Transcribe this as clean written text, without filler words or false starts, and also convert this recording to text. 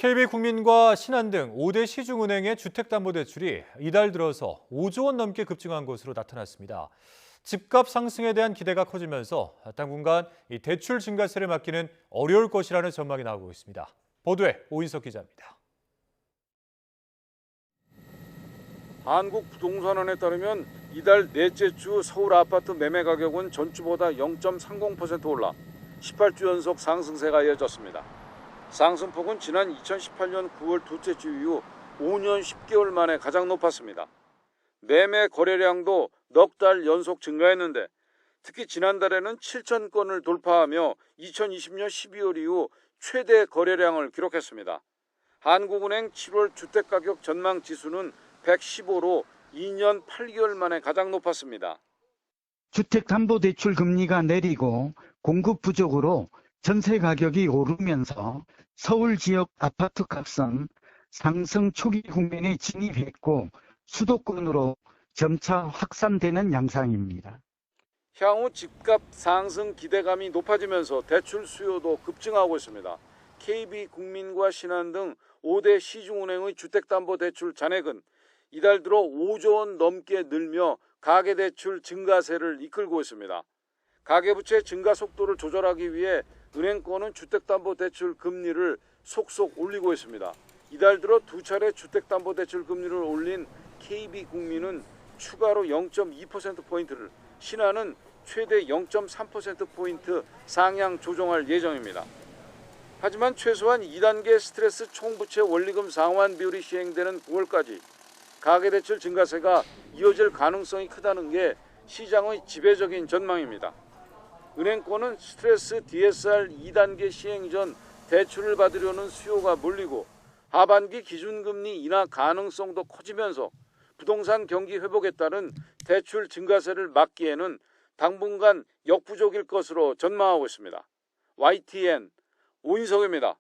KB국민과 신한등 5대 시중은행의 주택담보대출이 이달 들어서 5조 원 넘게 급증한 것으로 나타났습니다. 집값 상승에 대한 기대가 커지면서 당분간 이 대출 증가세를 막기는 어려울 것이라는 전망이 나오고 있습니다. 보도에 오인석 기자입니다. 한국부동산원에 따르면 이달 넷째 주 서울 아파트 매매 가격은 전주보다 0.30% 올라 18주 연속 상승세가 이어졌습니다. 상승폭은 지난 2018년 9월 둘째 주 이후 5년 10개월 만에 가장 높았습니다. 매매 거래량도 넉 달 연속 증가했는데 특히 지난달에는 7천 건을 돌파하며 2020년 12월 이후 최대 거래량을 기록했습니다. 한국은행 7월 주택가격 전망 지수는 115로 2년 8개월 만에 가장 높았습니다. 주택담보대출 금리가 내리고 공급 부족으로 전세 가격이 오르면서 서울 지역 아파트 값은 상승 초기 국면에 진입했고 수도권으로 점차 확산되는 양상입니다. 향후 집값 상승 기대감이 높아지면서 대출 수요도 급증하고 있습니다. KB국민과 신한등 5대 시중은행의 주택담보대출 잔액은 이달 들어 5조 원 넘게 늘며 가계대출 증가세를 이끌고 있습니다. 가계부채 증가 속도를 조절하기 위해 은행권은 주택담보대출 금리를 속속 올리고 있습니다. 이달 들어 두 차례 주택담보대출 금리를 올린 KB국민은 추가로 0.2%포인트를, 신한은 최대 0.3%포인트 상향 조정할 예정입니다. 하지만 최소한 2단계 스트레스 총부채 원리금 상환 비율이 시행되는 9월까지 가계대출 증가세가 이어질 가능성이 크다는 게 시장의 지배적인 전망입니다. 은행권은 스트레스 DSR 2단계 시행 전 대출을 받으려는 수요가 몰리고 하반기 기준금리 인하 가능성도 커지면서 부동산 경기 회복에 따른 대출 증가세를 막기에는 당분간 역부족일 것으로 전망하고 있습니다. YTN 오인석입니다.